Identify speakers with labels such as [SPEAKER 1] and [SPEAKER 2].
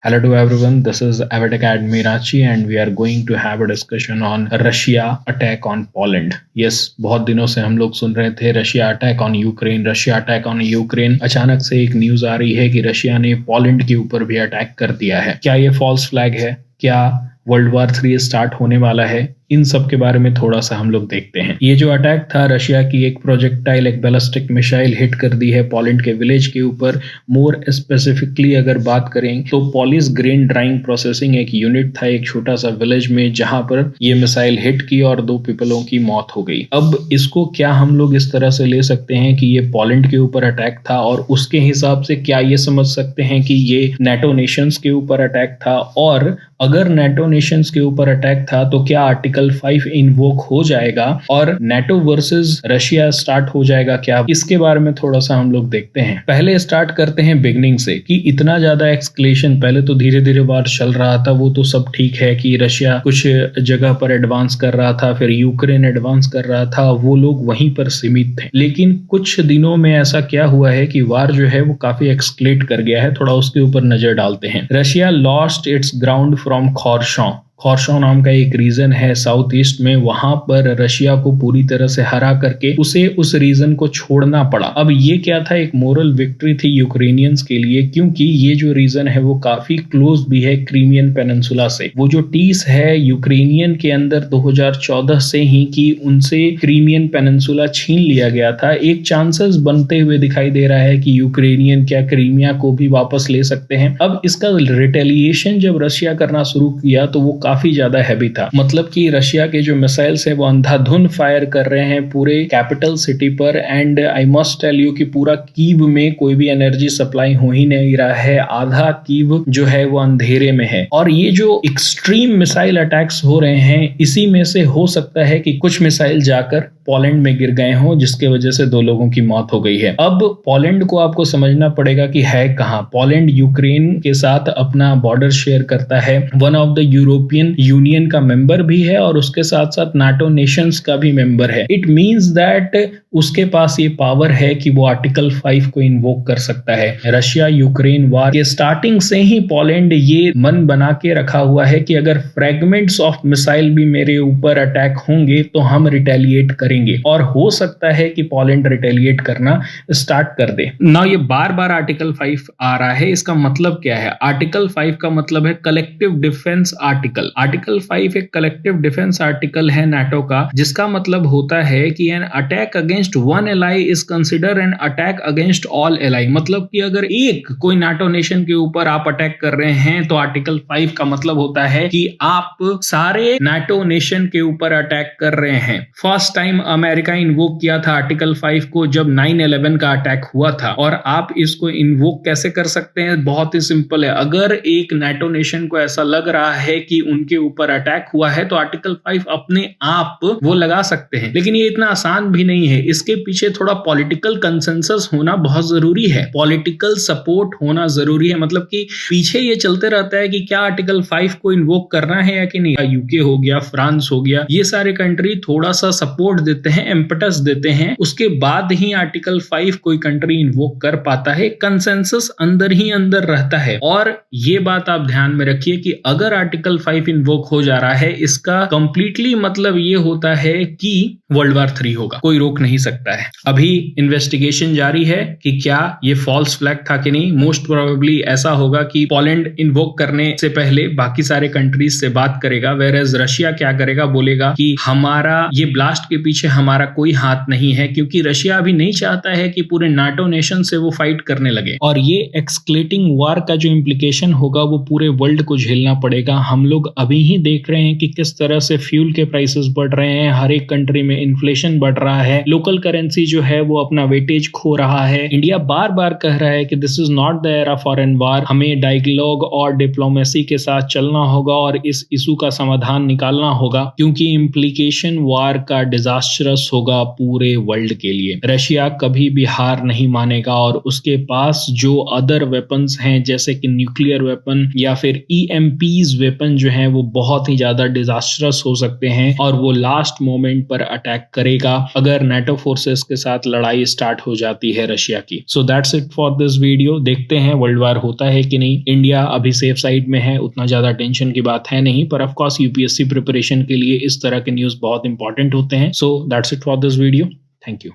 [SPEAKER 1] Hello to everyone. This is Avid Academy Ranchi and we are going to have a discussion on Russia attack on Poland. Yes, बहुत दिनों से हम लोग सुन रहे थे Russia attack on Ukraine, Russia attack on Ukraine. अचानक से एक न्यूज आ रही है कि रशिया ने पोलैंड के ऊपर भी अटैक कर दिया है। क्या ये फॉल्स फ्लैग है? क्या वर्ल्ड वॉर 3 स्टार्ट होने वाला है? इन सब के बारे में थोड़ा सा हम लोग देखते हैं। ये जो अटैक था, रशिया की एक प्रोजेक्टाइल, एक बैलिस्टिक मिसाइल हिट कर दी है पोलैंड के विलेज के ऊपर। मोर स्पेसिफिकली अगर बात करें तो पॉलिश ग्रेन ड्राइंग प्रोसेसिंग एक यूनिट था एक छोटा सा विलेज में, जहां पर ये मिसाइल हिट की और 2 पीपलों की मौत हो गई। अब इसको क्या हम लोग इस तरह से ले सकते हैं कि ये पोलैंड के ऊपर अटैक था, और उसके हिसाब से क्या ये समझ सकते हैं कि ये नेटो नेशंस के ऊपर अटैक था? और अगर नेटो नेशंस के ऊपर अटैक था तो क्या आर्टिकल 5 इन्वोक हो जाएगा और नेटो वर्सेस रशिया स्टार्ट हो जाएगा क्या? इसके बारे में थोड़ा सा हम लोग देखते हैं। पहले स्टार्ट करते हैं बिगनिंग से कि इतना ज्यादा एक्सक्लेशन, पहले तो धीरे धीरे वार चल रहा था, वो तो सब ठीक है कि रशिया कुछ जगह पर एडवांस कर रहा था, फिर यूक्रेन एडवांस कर रहा था, वो लोग वहीं पर सीमित थे। लेकिन कुछ दिनों में ऐसा क्या हुआ है कि वार जो है वो काफी एक्सक्लेट कर गया है। थोड़ा उसके ऊपर नजर डालते हैं। Russia lost its ground from खॉर्शॉ नाम का एक रीजन है साउथ ईस्ट में, वहां पर रशिया को पूरी तरह से हरा करके उसे उस रीजन को छोड़ना पड़ा। अब ये क्या था? एक मोरल विक्ट्री थी यूक्रेनियंस के लिए, क्योंकि ये जो रीजन है वो काफी क्लोज भी है क्रीमियन पेनिनसुला से। वो जो टीस है यूक्रेनियन के अंदर 2014 से ही कि उनसे क्रीमियन पेनिनसुला छीन लिया गया था। एक चांसेस बनते हुए दिखाई दे रहा है कि यूक्रेनियन क्या क्रीमिया को भी वापस ले सकते हैं। अब इसका रिटेलिएशन जब रशिया करना शुरू किया तो वो काफी ज्यादा हैवी था। मतलब कि रशिया के जो मिसाइल्स है वो अंधाधुन फायर कर रहे हैं पूरे कैपिटल सिटी पर। And I must tell you कि पूरा कीव में कोई भी एनर्जी सप्लाई हो ही नहीं रहा है। आधा कीव जो है वो अंधेरे में है। और ये जो एक्सट्रीम मिसाइल अटैक्स हो रहे हैं, इसी में से हो सकता है कि कुछ मिसाइल जाकर पोलैंड में गिर गए हों, जिसके वजह से 2 लोगों की मौत हो गई है। अब पोलैंड को आपको समझना पड़ेगा कि है कहां। पोलैंड यूक्रेन के साथ अपना बॉर्डर शेयर करता है, one of the European union का मेंबर भी है और उसके साथ साथ नाटो नेशंस का भी मेंबर है। इट मींस दैट उसके पास ये पावर है कि वो आर्टिकल 5 को इन्वोक कर सकता है। रशिया यूक्रेन वार के स्टार्टिंग से ही पोलैंड ये मन बना के रखा हुआ है कि अगर फ्रेगमेंट्स ऑफ मिसाइल भी मेरे ऊपर अटैक होंगे तो हम रिटेलिएट करेंगे, और हो सकता है कि पोलैंड रिटेलिएट करना स्टार्ट कर दे ना। ये बार बार आर्टिकल 5 आ रहा है, इसका मतलब क्या है? आर्टिकल 5 का मतलब है कलेक्टिव डिफेंस आर्टिकल। आर्टिकल 5 एक कलेक्टिव डिफेंस आर्टिकल है नाटो का, जिसका मतलब होता है कि an attack against one ally is consider an attack against all ally. मतलब कि अगर एक कोई नाटो नेशन के ऊपर आप अटैक कर रहे हैं तो आर्टिकल 5 का मतलब होता है कि आप सारे नाटो नेशन के ऊपर अटैक कर रहे हैं। फर्स्ट टाइम अमेरिका इन्वोक किया था आर्टिकल 5 को जब 9/11 का अटैक हुआ था। और आप इसको इन्वोक कैसे कर सकते हैं? बहुत ही सिंपल है। अगर एक नाटो नेशन को ऐसा लग रहा है कि उनके ऊपर अटैक हुआ है तो आर्टिकल 5 अपने आप वो लगा सकते हैं। लेकिन ये इतना आसान भी नहीं है। इसके पीछे थोड़ा पॉलिटिकल कंसेंसस होना बहुत जरूरी है, पॉलिटिकल सपोर्ट होना जरूरी है। मतलब कि पीछे ये चलते रहता है कि क्या आर्टिकल 5 को इन्वोक करना है या कि नहीं। यूके हो गया, फ्रांस हो गया, ये सारे कंट्री थोड़ा सा सपोर्ट देते हैं, एम्पटस देते हैं, उसके बाद ही आर्टिकल 5 कोई कंट्री इन्वोक कर पाता है। कंसेंसस अंदर ही अंदर रहता है। और ये बात आप ध्यान में रखिए कि अगर आर्टिकल 5 इन्वोक हो जा रहा है, इसका कंप्लीटली मतलब ये होता है कि वर्ल्ड वॉर 3 होगा, कोई रोक नहीं सकता है। अभी इन्वेस्टिगेशन जारी है कि क्या ये फॉल्स फ्लैग था कि नहीं। मोस्ट प्रोबेबली ऐसा होगा कि पोलैंड इन्वोक करने से पहले बाकी सारे कंट्रीज से बात करेगा, वेयरएज रशिया क्या करेगा, बोलेगा कि हमारा ये ब्लास्ट के पीछे हमारा कोई हाथ नहीं है, क्योंकि रशिया अभी नहीं चाहता है कि पूरे नाटो नेशन से वो फाइट करने लगे। और ये एक्सक्लेटिंग वार का जो इम्प्लीकेशन होगा वो पूरे वर्ल्ड को झेलना पड़ेगा। हम लोग अभी ही देख रहे हैं कि किस तरह से फ्यूल के प्राइसेस बढ़ रहे हैं, हर एक कंट्री में इन्फ्लेशन बढ़ रहा है, लोकल करेंसी जो है वो अपना वेटेज खो रहा है। इंडिया बार बार कह रहा है कि this is not the era for an war, हमें डायलॉग और डिप्लोमेसी के साथ चलना होगा और इस इशू का समाधान निकालना होगा, क्योंकि इम्प्लीकेशन वार का डिजास्टरस होगा पूरे वर्ल्ड के लिए। रशिया कभी भी हार नहीं मानेगा और उसके पास जो अदर वेपन्स हैं जैसे कि न्यूक्लियर वेपन या फिर EMPs वेपन जो है हैं वो बहुत ही ज्यादा डिजास्टरस हो सकते हैं और वो लास्ट मोमेंट पर अटैक करेगा अगर नाटो फोर्सेस के साथ लड़ाई स्टार्ट हो जाती है रशिया की। So that's it for this video. देखते हैं वर्ल्ड वार होता है कि नहीं। इंडिया अभी सेफ साइड में है, उतना ज्यादा टेंशन की बात है नहीं, पर ऑफ कोर्स यूपीएससी प्रिपरेशन के लिए इस तरह के न्यूज बहुत इंपॉर्टेंट होते हैं। So that's it for this video. Thank you.